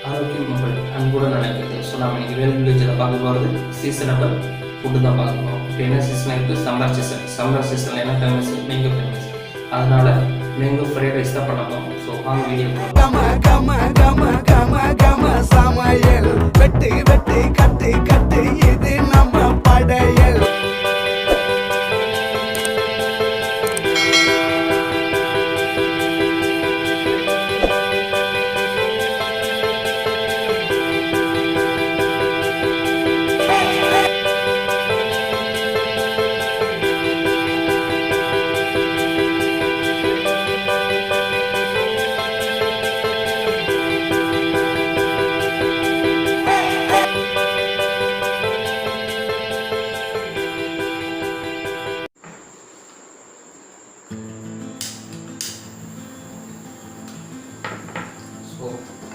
ஆரோக்கியம் மக்கள் அன்புடன் நடக்குது. ஸோ நம்ம இன்றைக்கி வேல் வில்லேஜில் பார்க்க போகிறது சீசனபிள் ஃபுட்டு தான் பார்க்க போகிறோம். இப்போ என்ன சீசன் இருக்குது? Summer season. சம்மர் சீசனில் என்ன ஃபேமஸ்? Mango famous. அதனால் மேங்கோ ஃப்ரைட் ரைஸ் தான் பண்ண போகிறோம். ஸோ வாங்க வீடியோ சமையல் வெட்டி வெட்டி கட்டி கட்டி இது நம்ம படையல்.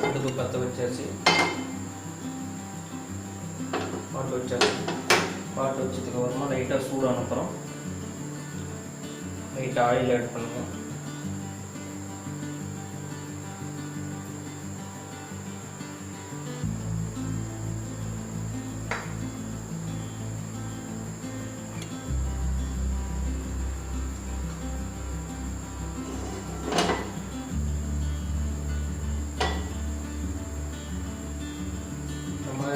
அடுப்பு பற்ற வச்சாச்சு, பாட்டு வச்சாச்சு. பாட்டு வச்சதுக்கு அப்புறமா லைட்டாக சூடான அப்புறம் லைட்டாக ஆயில் ஆட் பண்ணுவோம்.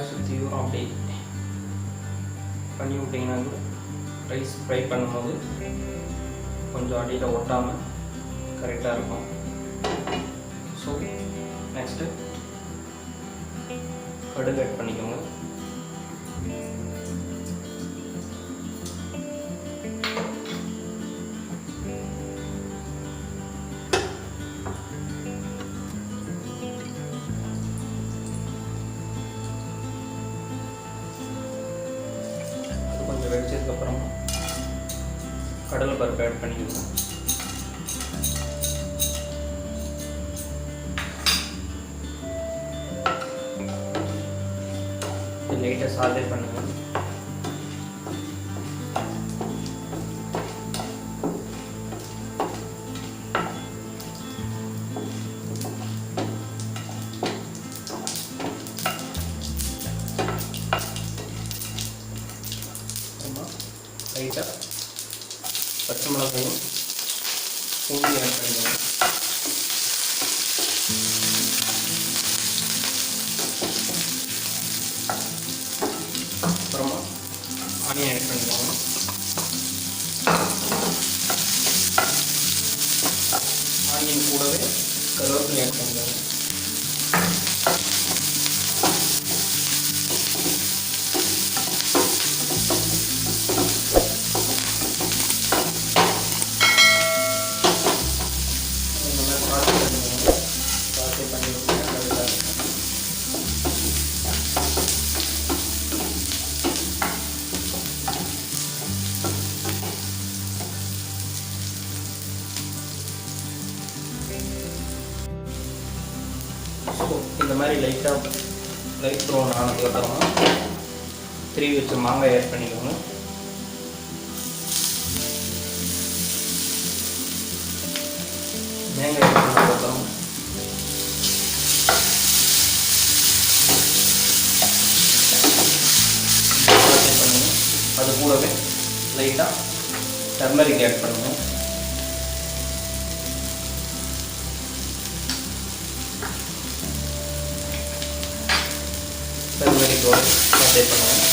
சுற்றி வரும். அப்படி பண்ணி விட்டிங்கன்னா ரைஸ் ஃப்ரை பண்ணும்போது கொஞ்சம் அடியில் ஒட்டாமல் கரெக்டாக இருக்கும். ஸோ நெக்ஸ்ட்டு கடுகு ஆட் பண்ணிக்கோங்க. கொஞ்சம் வெடிச்சதுக்கப்புறமா கடலை பருப்பு ஆட் பண்ணிக்கணும். லைட்டாக சாதே பண்ணுங்க. லைட்டாக பச்சை மிளகாயும் பூண்டி ஆட் பண்ணிக்கணும். அப்புறமா ஆனியன் ஆட் பண்ணிக்கோங்க. ஆனியன் கூடவே கருவேப்பிலை ஆட் பண்ணிக்கோங்க. இந்த மாதிரி லைட் ப்ரௌன் ஆனதுக்கப்புறமா திருவி வச்ச மாங்காய் ஆட் பண்ணிக்கோங்க. மேங்காய் ஆட் பண்ணதுக்கப்புறம் பண்ணுங்க. அது கூடவே லைட்டாக டர்மரிக் ஆட் பண்ணுங்க. டர்மரிக்கோடு சாட்டே பண்ணுவேன்.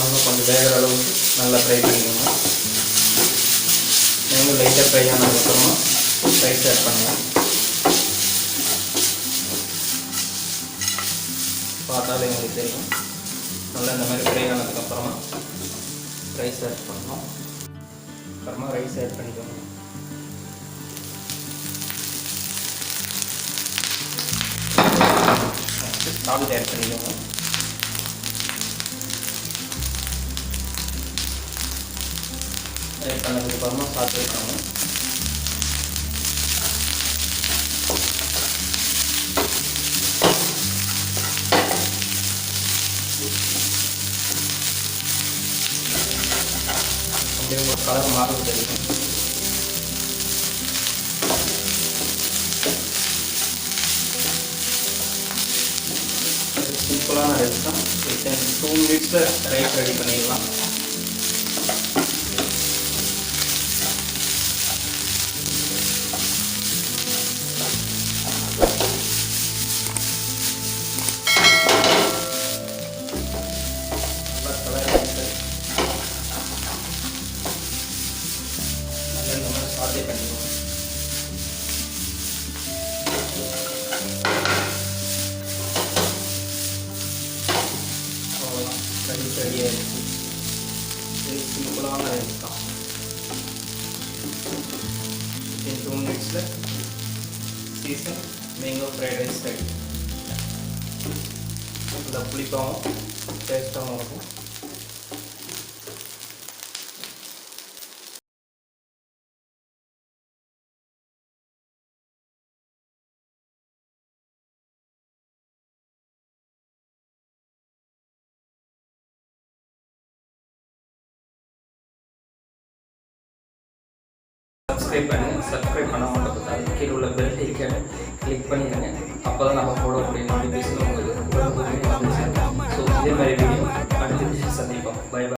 நல்லா கொஞ்சம் வேகிற அளவுக்கு நல்லா ஃப்ரை பண்ணிக்கணும். நீங்கள் லைட்டாக ஃப்ரை ஆனதுக்கப்புறமா ரைஸ் ஆட் பண்ணுங்கள். பார்த்தாலே உங்களுக்கு தெரியும். நல்லா இந்த மாதிரி ஃப்ரை ஆனதுக்கப்புறமா ரைஸ் ஆட் பண்ணணும். அப்புறமா ரைஸ் ஆட் பண்ணிக்கோங்க. சால்ட் ஆட் பண்ணிக்கோங்க. ஆட் பண்ணதுக்கப்புறமா சாட்டே பண்ணணும். அப்படியே ஒரு கலர் மாறுறது தெரியும். சிம்பிளான ரைஸ் தான். 2 மினிட்ஸில் ரைஸ் ரெடி பண்ணிடலாம். சாட்டே பண்ணிடுவோம். அவ்வளோதான், ரைஸ் ரெடி ஆகிடுச்சு. இது சிம்பிளான ரைஸ் தான். 2 மினிட்ஸில் season mango fried rice ready. இந்த புளிப்பாகவும் டேஸ்ட்டாகவும் இருக்கும். சப்ஸ்கிரைப் பண்ண மாட்டேன். கீழே உள்ள பெல் ஐக்கானை கிளிக் பண்ணிடுங்க. அப்போ தான் நம்ம போடக்கூடிய நோட்டிஃபிகேஷன் உங்களுக்கு உடனுக்குடனே வந்து சேரும். ஸோ இதே மாதிரி வீடியோ அடுத்த சந்திப்போம். Bye by.